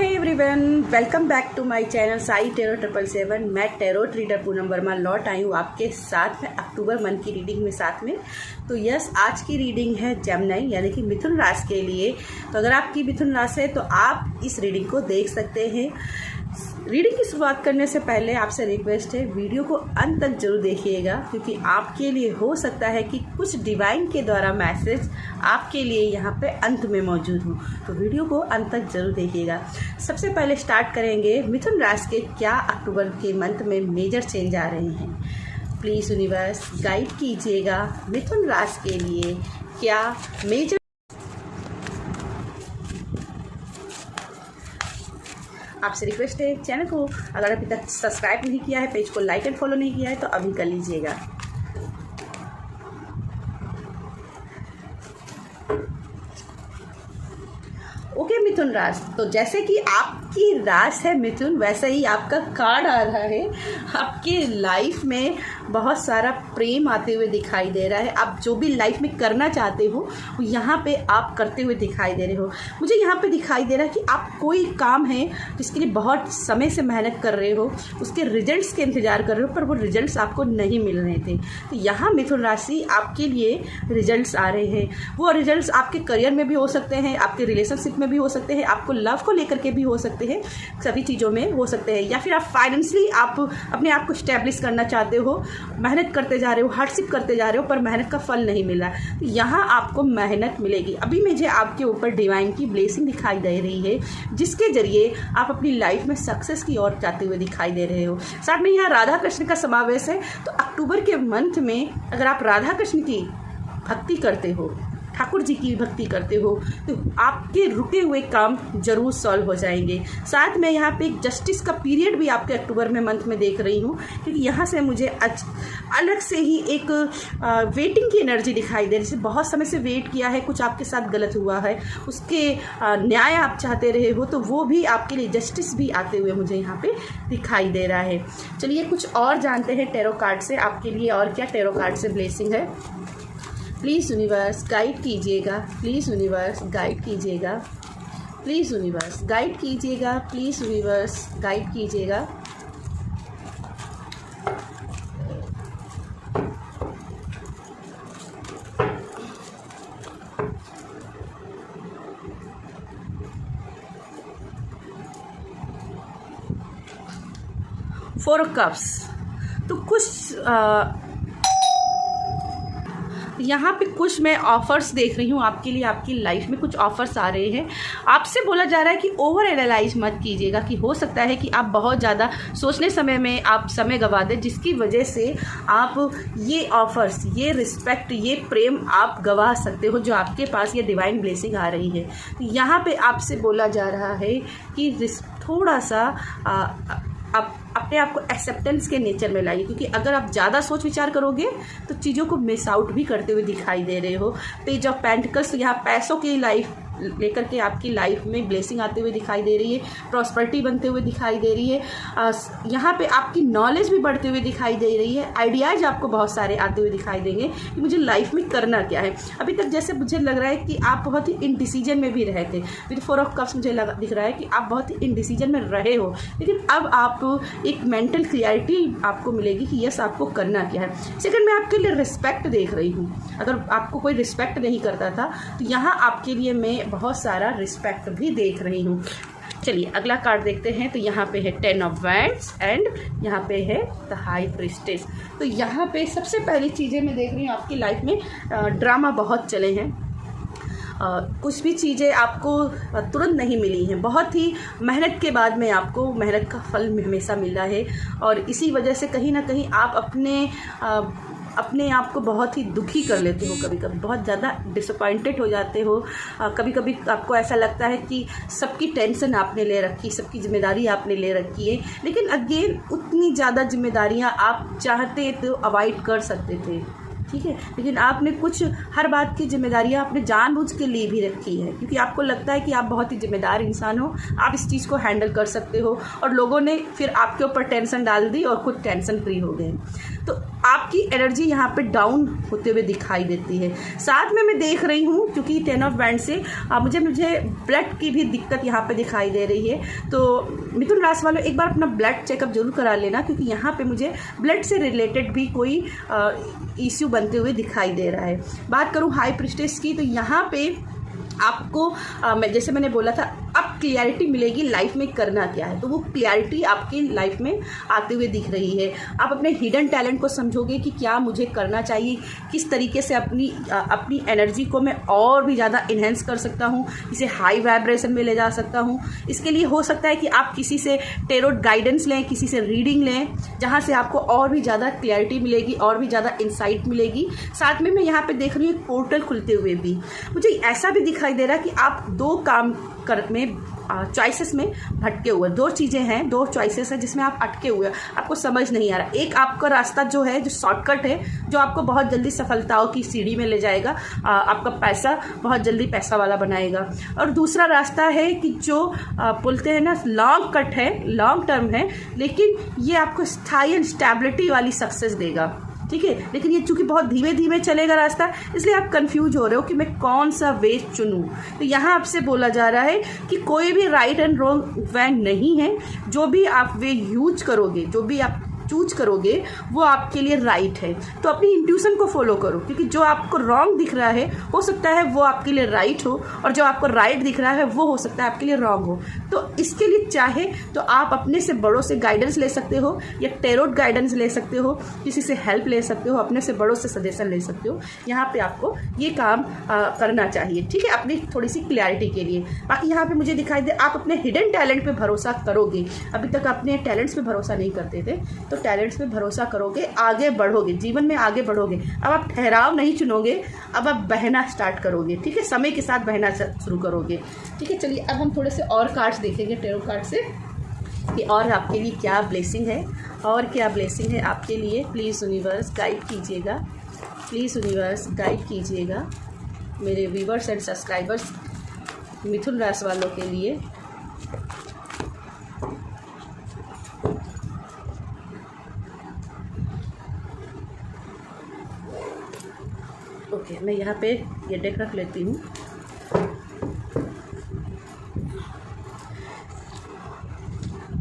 Hey everyone, welcome back to my channel Sai tarot 777। मैं tarot reader Poonam Verma लौट आई हूँ आपके साथ में अक्टूबर मंथ की रीडिंग में साथ में। तो यस, आज की रीडिंग है जेमिनी यानी कि मिथुन राशि के लिए। तो अगर आपकी मिथुन राशि है तो आप इस रीडिंग को देख सकते हैं। रीडिंग की शुरुआत करने से पहले आपसे रिक्वेस्ट है, वीडियो को अंत तक जरूर देखिएगा, क्योंकि आपके लिए हो सकता है कि कुछ डिवाइन के द्वारा मैसेज आपके लिए यहाँ पे अंत में मौजूद हो। तो वीडियो को अंत तक जरूर देखिएगा। सबसे पहले स्टार्ट करेंगे मिथुन राशि के क्या अक्टूबर के मंथ में मेजर चेंज आ रहे हैं। प्लीज़ यूनिवर्स गाइड कीजिएगा मिथुन राशि के लिए क्या मेजर। आपसे रिक्वेस्ट है, चैनल को अगर अभी तक सब्सक्राइब नहीं किया है, पेज को लाइक एंड फॉलो नहीं किया है तो अभी कर लीजिएगा। ओके मिथुन राशि, तो जैसे कि आपकी राशि है मिथुन, वैसे ही आपका कार्ड आ रहा है। आपके लाइफ में बहुत सारा प्रेम आते हुए दिखाई दे रहा है। आप जो भी लाइफ में करना चाहते हो वो यहाँ पे आप करते हुए दिखाई दे रहे हो। मुझे यहाँ पे दिखाई दे रहा है कि आप कोई काम है जिसके लिए बहुत समय से मेहनत कर रहे हो, उसके रिजल्ट्स के इंतज़ार कर रहे हो, पर वो रिजल्ट्स आपको नहीं मिल रहे थे। तो यहाँ मिथुन राशि आपके लिए रिजल्ट्स आ रहे हैं। वो रिजल्ट्स आपके करियर में भी हो सकते हैं, आपके रिलेशनशिप में भी हो सकते हैं, आपको लव को लेकर के भी हो सकते हैं, सभी चीज़ों में हो सकते हैं। या फिर आप फाइनेंशियली आप अपने आप को स्टैब्लिश करना चाहते हो, मेहनत करते जा रहे हो, हार्डशिप करते जा रहे हो, पर मेहनत का फल नहीं मिला। तो यहाँ आपको मेहनत मिलेगी। अभी मुझे आपके ऊपर डिवाइन की ब्लेसिंग दिखाई दे रही है, जिसके जरिए आप अपनी लाइफ में सक्सेस की ओर जाते हुए दिखाई दे रहे हो। साथ में यहाँ राधा कृष्ण का समावेश है। तो अक्टूबर के मंथ में अगर आप राधा कृष्ण की भक्ति करते हो, ठाकुर जी की भक्ति करते हो, तो आपके रुके हुए काम जरूर सॉल्व हो जाएंगे। साथ में यहाँ पे एक जस्टिस का पीरियड भी आपके अक्टूबर में मंथ में देख रही हूँ, क्योंकि यहाँ से मुझे अलग से ही एक वेटिंग की एनर्जी दिखाई दे रही है। बहुत समय से वेट किया है, कुछ आपके साथ गलत हुआ है, उसके न्याय आप चाहते रहे हो, तो वो भी आपके लिए जस्टिस भी आते हुए मुझे यहाँ पे दिखाई दे रहा है। चलिए कुछ और जानते हैं टैरो कार्ड से आपके लिए और क्या टैरो कार्ड से ब्लेसिंग है। प्लीज़ यूनिवर्स गाइड कीजिएगा, प्लीज़ यूनिवर्स गाइड कीजिएगा, प्लीज़ यूनिवर्स गाइड कीजिएगा, प्लीज़ यूनिवर्स गाइड कीजिएगा। Four of cups. तो कुछ यहाँ पे कुछ मैं ऑफ़र्स देख रही हूँ आपके लिए, आपकी लाइफ में कुछ ऑफ़र्स आ रहे हैं। आपसे बोला जा रहा है कि ओवर एनालाइज मत कीजिएगा, कि हो सकता है कि आप बहुत ज़्यादा सोचने समय में आप समय गंवा दें, जिसकी वजह से आप ये ऑफ़र्स, ये रिस्पेक्ट, ये प्रेम आप गंवा सकते हो, जो आपके पास ये डिवाइन ब्लेसिंग आ रही है। तो यहाँ पे आपसे बोला जा रहा है कि थोड़ा सा आप अपने आप को एक्सेप्टेंस के नेचर में लाइए, क्योंकि अगर आप ज़्यादा सोच विचार करोगे तो चीज़ों को मिस आउट भी करते हुए दिखाई दे रहे हो। पेज ऑफ पेंटिकल्स, यहाँ पैसों की लाइफ लेकर के आपकी लाइफ में ब्लेसिंग आते हुए दिखाई दे रही है, प्रॉस्पेरिटी बनते हुए दिखाई दे रही है। यहाँ पे आपकी नॉलेज भी बढ़ते हुए दिखाई दे रही है। आइडियाज़ आपको बहुत सारे आते हुए दिखाई देंगे कि मुझे लाइफ में करना क्या है। अभी तक जैसे मुझे लग रहा है कि आप बहुत ही इनडिसीजन में भी रहे थे। विद फोर ऑफ कप्स मुझे दिख रहा है कि आप बहुत ही इनडिसीजन में रहे हो, लेकिन अब आप एक मेंटल क्लियरिटी आपको मिलेगी कि यस आपको करना क्या है। सेकंड, मैं आपके लिए रिस्पेक्ट देख रही हूँ। अगर आपको कोई रिस्पेक्ट नहीं करता था तो यहाँ आपके लिए मैं बहुत सारा रिस्पेक्ट भी देख रही हूँ। चलिए अगला कार्ड देखते हैं। तो यहाँ पे है 10 ऑफ वैंड्स एंड यहाँ पे है द हाई प्रीस्टेस। तो यहाँ पे सबसे पहली चीज़ें मैं देख रही हूँ, आपकी लाइफ में ड्रामा बहुत चले हैं। कुछ भी चीज़ें आपको तुरंत नहीं मिली हैं, बहुत ही मेहनत के बाद में आपको मेहनत का फल हमेशा मिला है। और इसी वजह से कहीं ना कहीं आप अपने आप को बहुत ही दुखी कर लेते हो, कभी कभी बहुत ज़्यादा डिसअपॉइंटेड हो जाते हो। कभी कभी आपको ऐसा लगता है कि सबकी टेंशन आपने ले रखी, सबकी जिम्मेदारी आपने ले रखी है, लेकिन अगेन उतनी ज़्यादा जिम्मेदारियां आप चाहते तो अवॉइड कर सकते थे, ठीक है। लेकिन आपने कुछ हर बात की जिम्मेदारियां आपने जानबूझ के लिए भी रखी है, क्योंकि आपको लगता है कि आप बहुत ही जिम्मेदार इंसान हो, आप इस चीज़ को हैंडल कर सकते हो, और लोगों ने फिर आपके ऊपर टेंशन डाल दी और खुद टेंशन फ्री हो गए। तो आपकी एनर्जी यहाँ पे डाउन होते हुए दिखाई देती है। साथ में मैं देख रही हूँ क्योंकि 10 ऑफ बैंड से मुझे ब्लड की भी दिक्कत यहाँ पे दिखाई दे रही है। तो मिथुन राशि वालों एक बार अपना ब्लड चेकअप जरूर करा लेना, क्योंकि यहाँ पे मुझे ब्लड से रिलेटेड भी कोई इश्यू बनते हुए दिखाई दे रहा है। बात करूँ हाई प्रीस्टेस की, तो यहाँ पे आपको जैसे मैंने बोला था, अब क्लियरिटी मिलेगी लाइफ में करना क्या है, तो वो क्लियरिटी आपकी लाइफ में आते हुए दिख रही है। आप अपने हिडन टैलेंट को समझोगे कि क्या मुझे करना चाहिए, किस तरीके से अपनी एनर्जी को मैं और भी ज़्यादा इन्हेंस कर सकता हूँ, इसे हाई वाइब्रेशन में ले जा सकता हूँ। इसके लिए हो सकता है कि आप किसी से टेरोट गाइडेंस लें, किसी से रीडिंग लें, जहाँ से आपको और भी ज़्यादा क्लियरिटी मिलेगी, और भी ज़्यादा इंसाइट मिलेगी। साथ में मैं यहाँ पर देख रही हूँ एक पोर्टल खुलते हुए भी मुझे ऐसा भी दिखाई दे रहा है कि आप दो काम में चॉइसेस में भटके हुए, दो चीज़ें हैं, दो चॉइसेस हैं जिसमें आप अटके हुए हैं, आपको समझ नहीं आ रहा। एक आपका रास्ता जो है, जो शॉर्टकट है, जो आपको बहुत जल्दी सफलताओं की सीढ़ी में ले जाएगा, आपका पैसा बहुत जल्दी पैसा वाला बनाएगा। और दूसरा रास्ता है कि जो बोलते हैं ना लॉन्ग कट है, लॉन्ग टर्म है, लेकिन ये आपको स्थायी एंड स्टेबिलिटी वाली सक्सेस देगा, ठीक है। लेकिन ये चूंकि बहुत धीमे धीमे चलेगा रास्ता, इसलिए आप कंफ्यूज हो रहे हो कि मैं कौन सा वे चुनूं। तो यहाँ आपसे बोला जा रहा है कि कोई भी राइट एंड रॉन्ग वे नहीं है, जो भी आप वे यूज करोगे, जो भी आप चूज करोगे वो आपके लिए राइट है। तो अपनी इंट्यूशन को फॉलो करो, क्योंकि जो आपको रॉन्ग दिख रहा है हो सकता है वो आपके लिए राइट हो, और जो आपको राइट दिख रहा है वो हो सकता है आपके लिए रॉन्ग हो। तो इसके लिए चाहे तो आप अपने से बड़ों से गाइडेंस ले सकते हो, या टेरोट गाइडेंस ले सकते हो, किसी से हेल्प ले सकते हो, अपने से बड़ों से सजेशन ले सकते हो। यहाँ पे आपको ये काम करना चाहिए, ठीक है, अपनी थोड़ी सी क्लैरिटी के लिए। बाकी यहाँ पे मुझे दिखाई दे आप अपने हिडन टैलेंट पे भरोसा करोगे। अभी तक अपने टैलेंट्स पे भरोसा नहीं करते थे, तो टैलेंट्स पे भरोसा करोगे, आगे बढ़ोगे, जीवन में आगे बढ़ोगे। अब आप ठहराव नहीं चुनोगे, अब आप बहना स्टार्ट करोगे, ठीक है, समय के साथ बहना शुरू करोगे, ठीक है। चलिए अब हम थोड़े से और कार्ड्स देखेंगे टैरो कार्ड से कि और आपके लिए क्या ब्लेसिंग है, और क्या ब्लेसिंग है आपके लिए। प्लीज़ यूनिवर्स गाइड कीजिएगा, प्लीज़ यूनिवर्स गाइड कीजिएगा मेरे व्यूवर्स एंड सब्सक्राइबर्स मिथुन राशि वालों के लिए। ओके, मैं यहाँ पे ये डेक रख लेती हूँ।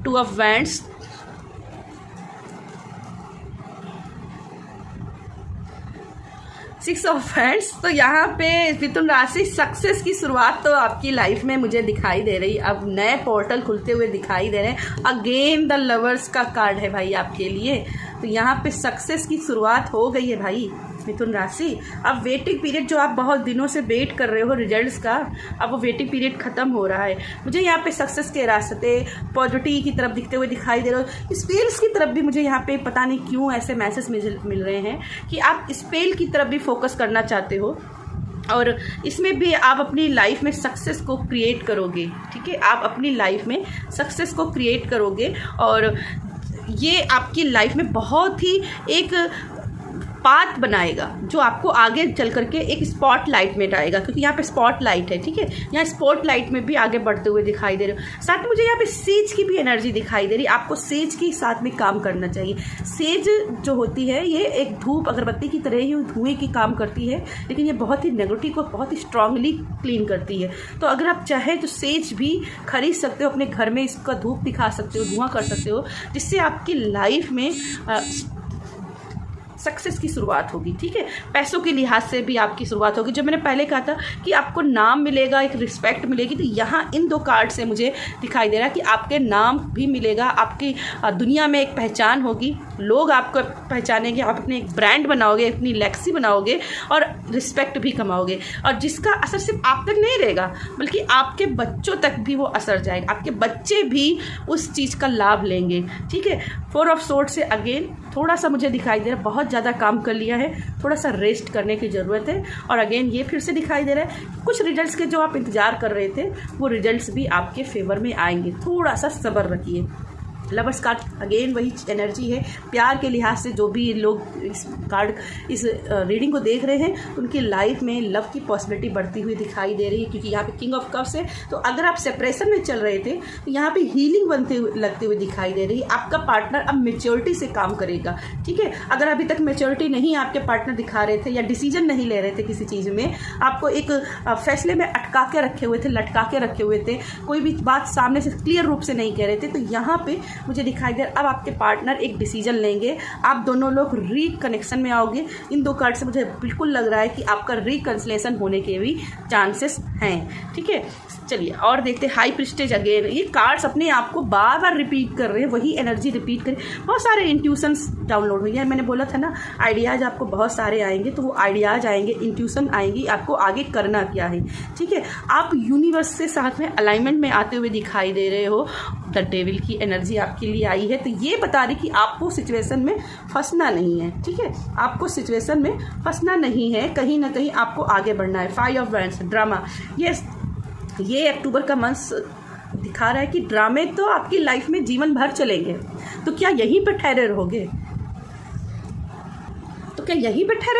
Two of wands, six of wands. तो यहाँ पे मिथुन राशि सक्सेस की शुरुआत तो आपकी लाइफ में मुझे दिखाई दे रही, अब नए पोर्टल खुलते हुए दिखाई दे रहे हैं। अगेन द लवर्स का कार्ड है भाई आपके लिए। तो यहाँ पे सक्सेस की शुरुआत हो गई है भाई मिथुन राशि। अब वेटिंग पीरियड जो आप बहुत दिनों से वेट कर रहे हो रिजल्ट्स का, अब वो वेटिंग पीरियड ख़त्म हो रहा है। मुझे यहाँ पे सक्सेस के रास्ते पॉजिटिव की तरफ दिखते हुए दिखाई दे रहे हो। स्पेल्स की तरफ भी मुझे यहाँ पे पता नहीं क्यों ऐसे मैसेज मिल रहे हैं कि आप स्पेल की तरफ भी फोकस करना चाहते हो, और इसमें भी आप अपनी लाइफ में सक्सेस को क्रिएट करोगे, ठीक है। आप अपनी लाइफ में सक्सेस को क्रिएट करोगे, और ये आपकी लाइफ में बहुत ही एक पाथ बनाएगा जो आपको आगे चल करके एक स्पॉटलाइट में डालेगा, क्योंकि यहाँ पे स्पॉटलाइट है, ठीक है। यहाँ स्पॉटलाइट में भी आगे बढ़ते हुए दिखाई दे रहे हो। साथ में मुझे यहाँ पे सेज की भी एनर्जी दिखाई दे रही। आपको सेज के साथ में काम करना चाहिए। सेज जो होती है ये एक धूप अगरबत्ती की तरह ही धुएं की काम करती है, लेकिन ये बहुत ही नेगेटिव को बहुत ही स्ट्रांगली क्लीन करती है। तो अगर आप चाहें तो सेज भी खरीद सकते हो, अपने घर में इसका धूप दिखा सकते हो, धुआं कर सकते हो, जिससे आपकी लाइफ में सक्सेस की शुरुआत होगी, ठीक है। पैसों के लिहाज से भी आपकी शुरुआत होगी। जो मैंने पहले कहा था कि आपको नाम मिलेगा, एक रिस्पेक्ट मिलेगी, तो यहाँ इन दो कार्ड से मुझे दिखाई दे रहा है कि आपके नाम भी मिलेगा, आपकी दुनिया में एक पहचान होगी, लोग आपको पहचानेंगे, आप अपने एक ब्रांड बनाओगे, अपनी लेगेसी बनाओगे, और रिस्पेक्ट भी कमाओगे। और जिसका असर सिर्फ आप तक नहीं रहेगा, बल्कि आपके बच्चों तक भी वो असर जाएगा, आपके बच्चे भी उस चीज़ का लाभ लेंगे, ठीक है। 4 ऑफ सोर्ड से अगेन थोड़ा सा मुझे दिखाई दे रहा है, बहुत ज़्यादा काम कर लिया है, थोड़ा सा रेस्ट करने की ज़रूरत है। और अगेन ये फिर से दिखाई दे रहा है कुछ रिजल्ट्स के जो आप इंतज़ार कर रहे थे वो रिजल्ट्स भी आपके फेवर में आएंगे। थोड़ा सा सब्र रखिए, लवर्स कार्ड अगेन वही एनर्जी है, प्यार के लिहाज से जो भी लोग इस कार्ड इस रीडिंग को देख रहे हैं उनकी लाइफ में लव की पॉसिबिलिटी बढ़ती हुई दिखाई दे रही है, क्योंकि यहाँ पे किंग ऑफ कप्स है। तो अगर आप सेपरेशन में चल रहे थे तो यहाँ पे हीलिंग बनते हुए लगते हुए दिखाई दे रही है। आपका पार्टनर अब मेच्योरिटी से काम करेगा, ठीक है। अगर अभी तक मेच्योरिटी नहीं आपके पार्टनर दिखा रहे थे या डिसीजन नहीं ले रहे थे किसी चीज़ में, आपको एक फैसले में अटका के रखे हुए थे, लटका के रखे हुए थे, कोई भी बात सामने से क्लियर रूप से नहीं कह रहे थे, तो यहाँ पे मुझे दिखाई दे अब आपके पार्टनर एक डिसीजन लेंगे, आप दोनों लोग रिकनेक्शन में आओगे। इन दो कार्ड से मुझे बिल्कुल लग रहा है कि आपका रिकन्सिलेशन होने के भी चांसेस हैं, ठीक है। चलिए और देखते हैं हाई प्रिस्टेज अगेन। ये कार्ड्स अपने आप को बार बार रिपीट कर रहे हैं, वही एनर्जी रिपीट कर, बहुत सारे इंट्यूशंस डाउनलोड हुई है। मैंने बोला था ना आइडियाज़ आपको बहुत सारे आएंगे, तो वो आइडियाज़ आएंगे, इंट्यूशन आएंगी, आपको आगे करना क्या है, ठीक है। आप यूनिवर्स से साथ में अलाइनमेंट में आते हुए दिखाई दे रहे हो। द डेविल की एनर्जी आपके लिए आई है, तो ये बता रही कि आपको सिचुएशन में फंसना नहीं है, ठीक है। आपको सिचुएशन में फंसना नहीं है, कहीं ना कहीं आपको आगे बढ़ना है। 5 ऑफ वैंड्स ड्रामा, ये अक्टूबर का मंथ दिखा रहा है कि ड्रामे तो आपकी लाइफ में जीवन भर चलेंगे। तो क्या यहीं पर ठहरे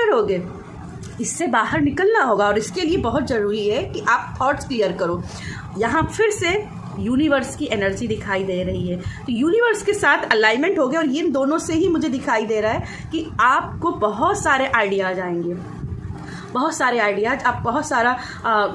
रहोगे? इससे बाहर निकलना होगा, और इसके लिए बहुत ज़रूरी है कि आप थॉट्स क्लियर करो। यहाँ फिर से यूनिवर्स की एनर्जी दिखाई दे रही है, तो यूनिवर्स के साथ अलाइनमेंट हो गया, और ये दोनों से ही मुझे दिखाई दे रहा है कि आपको बहुत सारे आइडियाज़ आएंगे, बहुत सारे आइडियाज़, आप बहुत सारा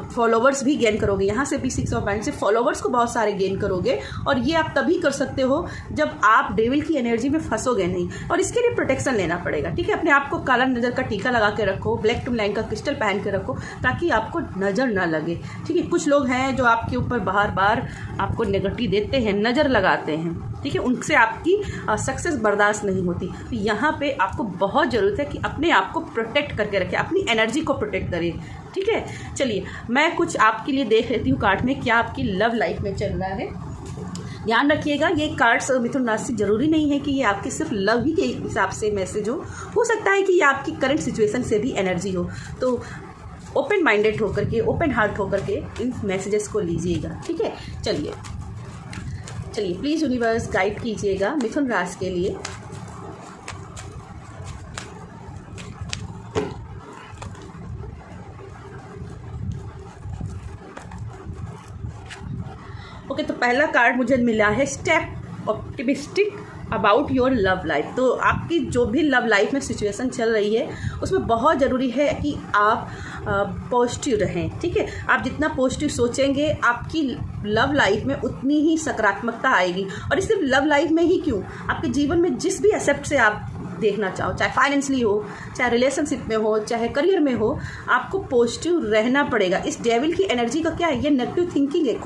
फॉलोवर्स भी गेन करोगे। यहाँ से भी 6 ऑफ वांड्स से फॉलोवर्स को बहुत सारे गेन करोगे, और ये आप तभी कर सकते हो जब आप डेविल की एनर्जी में फंसोगे नहीं। और इसके लिए प्रोटेक्शन लेना पड़ेगा, ठीक है। अपने आप को काला नज़र का टीका लगा के रखो, ब्लैक टूरमैलाइन का क्रिस्टल पहन के रखो, ताकि आपको नज़र ना लगे, ठीक है। कुछ लोग हैं जो आपके ऊपर बार बार आपको नेगेटिव देते हैं, नज़र लगाते हैं, ठीक है, उनसे आपकी सक्सेस बर्दाश्त नहीं होती। तो यहाँ पे आपको बहुत ज़रूरत है कि अपने आप को प्रोटेक्ट करके रखें, अपनी एनर्जी को प्रोटेक्ट करें, ठीक है। चलिए मैं कुछ आपके लिए देख लेती हूँ कार्ड में क्या आपकी लव लाइफ में चल रहा है। ध्यान रखिएगा, ये कार्ड्स मिथुन राशि ज़रूरी नहीं है कि ये आपके सिर्फ लव ही के हिसाब से मैसेज हो सकता है कि ये आपकी करंट सिचुएशन से भी एनर्जी हो। तो ओपन माइंडेड होकर के, ओपन हार्ट होकर के इन मैसेजेस को लीजिएगा, ठीक है। चलिए प्लीज़ यूनिवर्स गाइड कीजिएगा मिथुन राशि के लिए। ओके, तो पहला कार्ड मुझे मिला है step optimistic about your love life. तो आपकी जो भी लव लाइफ में सिचुएशन चल रही है उसमें बहुत ज़रूरी है कि आप पॉजिटिव रहें, ठीक है। आप जितना पॉजिटिव सोचेंगे आपकी लव लाइफ में उतनी ही सकारात्मकता आएगी। और इस सिर्फ लव लाइफ में ही क्यों, आपके जीवन में जिस भी एस्पेक्ट से आप देखना चाहो, चाहे फाइनेंशियली हो, चाहे रिलेशनशिप में हो, चाहे करियर में हो, आपको पॉजिटिव रहना पड़ेगा। इस डेविल की एनर्जी का क्या है, ये नेगेटिव थिंकिंग है,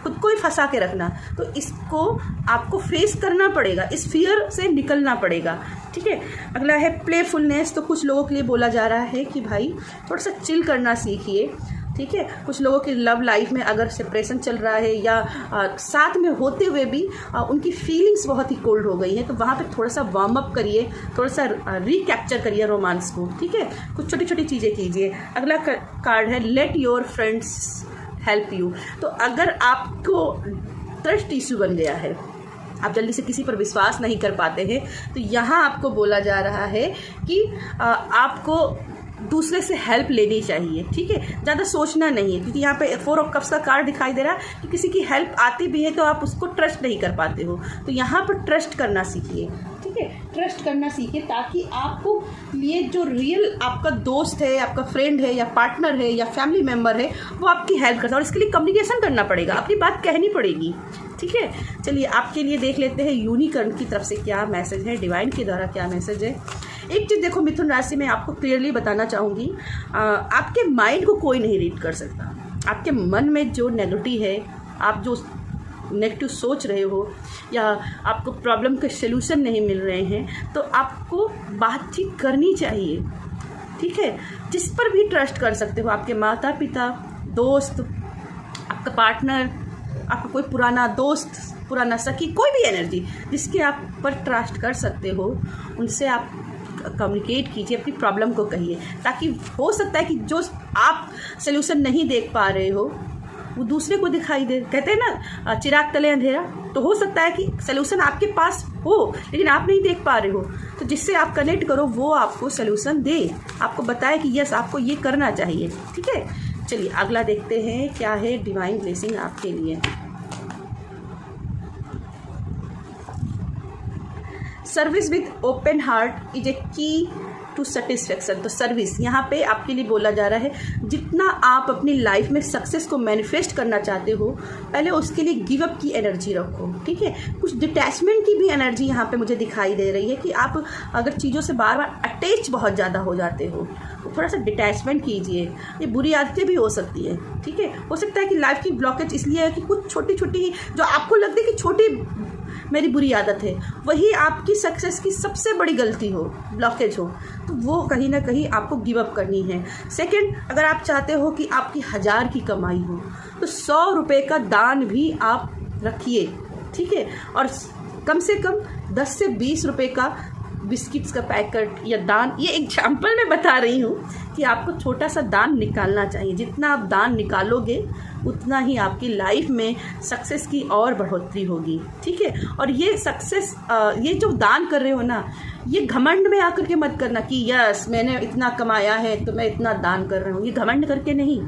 खुद को ही फंसा के रखना। तो इसको आपको फेस करना पड़ेगा, इस फियर से निकलना पड़ेगा, ठीक है। अगला है प्लेफुलनेस। तो कुछ लोगों के लिए बोला जा रहा है कि भाई थोड़ा सा चिल करना सीखिए, ठीक है। कुछ लोगों की लव लाइफ में अगर सेपरेशन चल रहा है या साथ में होते हुए भी उनकी फीलिंग्स बहुत ही कोल्ड हो गई है, तो वहाँ पे थोड़ा सा वार्म अप करिए, थोड़ा सा रिकैप्चर करिए रोमांस को, ठीक है। कुछ छोटी छोटी चीज़ें कीजिए। अगला कार्ड है let your friends help you. तो अगर आपको ट्रस्ट इशू बन गया है, आप जल्दी से किसी पर विश्वास नहीं कर पाते हैं, तो यहाँ आपको बोला जा रहा है कि आपको दूसरे से हेल्प लेनी चाहिए, ठीक है। ज़्यादा सोचना नहीं है, क्योंकि यहाँ पे 4 ऑफ कप्स का कार्ड दिखाई दे रहा है कि किसी की हेल्प आती भी है तो आप उसको ट्रस्ट नहीं कर पाते हो। तो यहाँ पर ट्रस्ट करना सीखिए, ठीक है। ट्रस्ट करना सीखिए ताकि आपको ये जो रियल आपका दोस्त है, आपका फ्रेंड है या पार्टनर है या फैमिली मेम्बर है, वो आपकी हेल्प करता है। और इसके लिए कम्युनिकेशन करना पड़ेगा, अपनी बात कहनी पड़ेगी, ठीक है। चलिए आपके लिए देख लेते हैं यूनिकॉर्न की तरफ से क्या मैसेज है, डिवाइन के द्वारा क्या मैसेज है। एक चीज़ देखो मिथुन राशि में आपको क्लियरली बताना चाहूँगी, आपके माइंड को कोई नहीं रीड कर सकता। आपके मन में जो नेगेटिव है, आप जो नेगेटिव सोच रहे हो या आपको प्रॉब्लम के सलूशन नहीं मिल रहे हैं, तो आपको बातचीत करनी चाहिए, ठीक है। जिस पर भी ट्रस्ट कर सकते हो, आपके माता पिता, दोस्त, आपका पार्टनर, आपका कोई पुराना दोस्त, पुराना सखी, कोई भी एनर्जी जिसके आप पर ट्रस्ट कर सकते हो, उनसे आप कम्युनिकेट कीजिए, अपनी प्रॉब्लम को कहिए, ताकि हो सकता है कि जो आप सल्यूशन नहीं देख पा रहे हो वो दूसरे को दिखाई दे। कहते हैं ना चिराग तले अंधेरा, तो हो सकता है कि सलूशन आपके पास हो लेकिन आप नहीं देख पा रहे हो, तो जिससे आप कनेक्ट करो वो आपको सलूशन दे, आपको बताए कि यस आपको ये करना चाहिए। ठीक है, चलिए अगला देखते हैं क्या है डिवाइन ब्लेसिंग आपके लिए। Service with open heart is a की टू सेटिस्फैक्शन। तो सर्विस यहाँ पे आपके लिए बोला जा रहा है, जितना आप अपनी लाइफ में सक्सेस को मैनिफेस्ट करना चाहते हो पहले उसके लिए गिव अप की एनर्जी रखो। ठीक है, कुछ डिटैचमेंट की भी एनर्जी यहाँ पे मुझे दिखाई दे रही है कि आप अगर चीज़ों से बार बार अटैच बहुत ज़्यादा हो जाते हो तो थोड़ा सा डिटैचमेंट कीजिए। ये बुरी आदतें भी हो सकती है। ठीक है, हो सकता है कि लाइफ की ब्लॉकेज इसलिए है कि कुछ छोटी छोटी जो आपको लगती है कि छोटी मेरी बुरी आदत है, वही आपकी सक्सेस की सबसे बड़ी गलती हो, ब्लॉकेज हो, तो वो कहीं ना कहीं आपको गिव अप करनी है। सेकंड, अगर आप चाहते हो कि आपकी 1000 की कमाई हो तो 100 रुपये का दान भी आप रखिए। ठीक है, और कम से कम 10 से 20 रुपये का बिस्किट्स का पैकेट या दान, ये एग्जाम्पल मैं बता रही हूँ कि आपको छोटा सा दान निकालना चाहिए। जितना आप दान निकालोगे उतना ही आपकी लाइफ में सक्सेस की और बढ़ोतरी होगी। ठीक है, और ये सक्सेस ये जो दान कर रहे हो ना, ये घमंड में आकर के मत करना कि यस मैंने इतना कमाया है तो मैं इतना दान कर रहा हूँ, ये घमंड करके नहीं,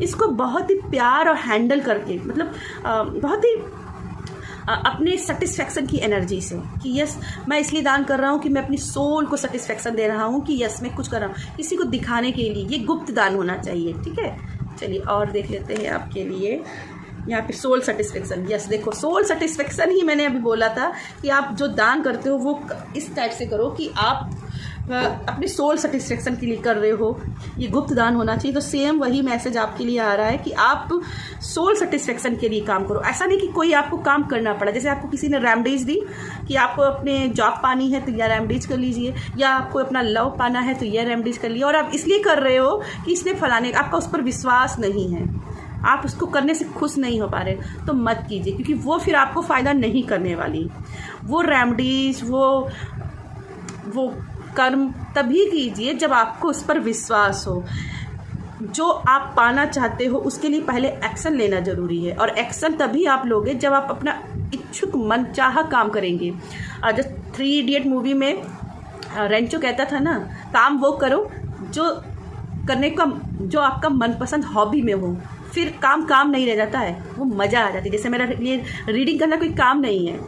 इसको बहुत ही प्यार और हैंडल करके, मतलब बहुत ही अपने सेटिस्फैक्शन की एनर्जी से कि यस मैं इसलिए दान कर रहा हूँ कि मैं अपनी सोल को सेटिस्फैक्शन दे रहा हूँ कि यस मैं कुछ कर रहा हूँ, किसी को दिखाने के लिए। ये गुप्त दान होना चाहिए। ठीक है, चलिए और देख लेते हैं आपके लिए यहाँ पे सोल सेटिस्फैक्शन। यस देखो, सोल सेटिस्फैक्शन ही मैंने अभी बोला था कि आप जो दान करते हो वो इस टाइप से करो कि आप अपने सोल सेटिस्फैक्शन के लिए कर रहे हो, ये गुप्त दान होना चाहिए। तो सेम वही मैसेज आपके लिए आ रहा है कि आप सोल सेटिस्फैक्शन के लिए काम करो। ऐसा नहीं कि कोई आपको काम करना पड़ा, जैसे आपको किसी ने रेमेडीज दी कि आपको अपने जॉब पानी है तो यह रेमेडीज कर लीजिए, या आपको अपना लव पाना है तो यह रेमेडीज कर लिए, और आप इसलिए कर रहे हो कि इसने फलाने, आपका उस पर विश्वास नहीं है, आप उसको करने से खुश नहीं हो पा रहे, तो मत कीजिए, क्योंकि वो फिर आपको फ़ायदा नहीं करने वाली। वो रेमेडीज वो कर्म तभी कीजिए जब आपको उस पर विश्वास हो। जो आप पाना चाहते हो उसके लिए पहले एक्शन लेना ज़रूरी है, और एक्शन तभी आप लोगे जब आप अपना इच्छुक मनचाहा काम करेंगे। जब 3 इडियट मूवी में रेंचो कहता था ना, काम वो करो जो करने का जो आपका मनपसंद हॉबी में हो, फिर काम नहीं रह जाता है, वो मज़ा आ जाती है। जैसे मेरा लिए रीडिंग करना कोई काम नहीं है,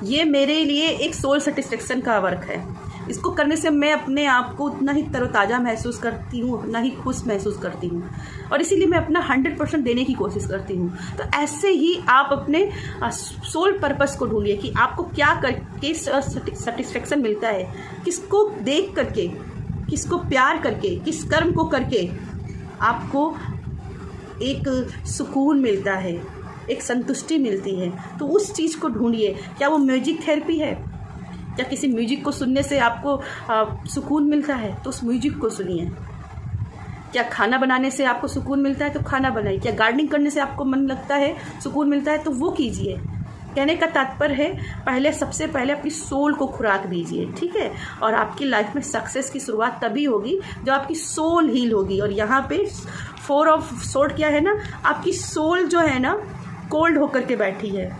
ये मेरे लिए एक सोल सेटिस्फेक्शन का वर्क है। इसको करने से मैं अपने आप को उतना ही तरोताज़ा महसूस करती हूँ, उतना ही खुश महसूस करती हूँ, और इसीलिए मैं अपना 100% देने की कोशिश करती हूँ। तो ऐसे ही आप अपने सोल पर्पस को ढूंढिए कि आपको क्या करके सेटिस्फेक्शन मिलता है, किसको देख करके, किसको प्यार करके, किस कर्म को करके आपको एक सुकून मिलता है, एक संतुष्टि मिलती है। तो उस चीज़ को ढूंढिए। क्या वो म्यूजिक थेरेपी है? क्या किसी म्यूजिक को सुनने से आपको सुकून मिलता है? तो उस म्यूजिक को सुनिए। क्या खाना बनाने से आपको सुकून मिलता है? तो खाना बनाइए। क्या गार्डनिंग करने से आपको मन लगता है, सुकून मिलता है? तो वो कीजिए। कहने का तात्पर्य है सबसे पहले अपनी सोल को खुराक दीजिए। ठीक है, और आपकी लाइफ में सक्सेस की शुरुआत तभी होगी जब आपकी सोल हील होगी। और यहाँ पे 4 ऑफ सोर्ड क्या है ना, आपकी सोल जो है ना कोल्ड होकर के बैठी है,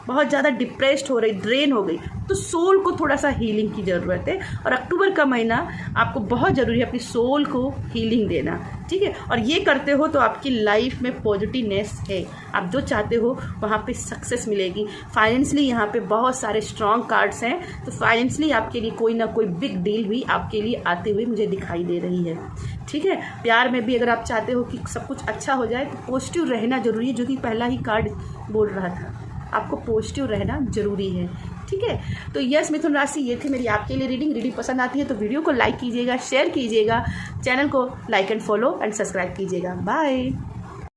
बहुत ज़्यादा डिप्रेस्ड हो रही, ड्रेन हो गई, तो सोल को थोड़ा सा हीलिंग की ज़रूरत है। और अक्टूबर का महीना आपको बहुत ज़रूरी है अपनी सोल को हीलिंग देना। ठीक है, और ये करते हो तो आपकी लाइफ में पॉजिटिवनेस है, आप जो चाहते हो वहाँ पे सक्सेस मिलेगी। फाइनेंशियली यहाँ पे बहुत सारे स्ट्रॉन्ग कार्ड्स हैं, तो फाइनेंशियली आपके लिए कोई ना कोई बिग डील भी आपके लिए आते हुए मुझे दिखाई दे रही है। ठीक है, प्यार में भी अगर आप चाहते हो कि सब कुछ अच्छा हो जाए तो पॉजिटिव रहना ज़रूरी है, जो कि पहला ही कार्ड बोल रहा था, आपको पॉजिटिव रहना ज़रूरी है। ठीक है, तो यस मिथुन राशि, ये थी मेरी आपके लिए रीडिंग पसंद आती है तो वीडियो को लाइक कीजिएगा, शेयर कीजिएगा, चैनल को like and follow and subscribe कीजिएगा। बाय।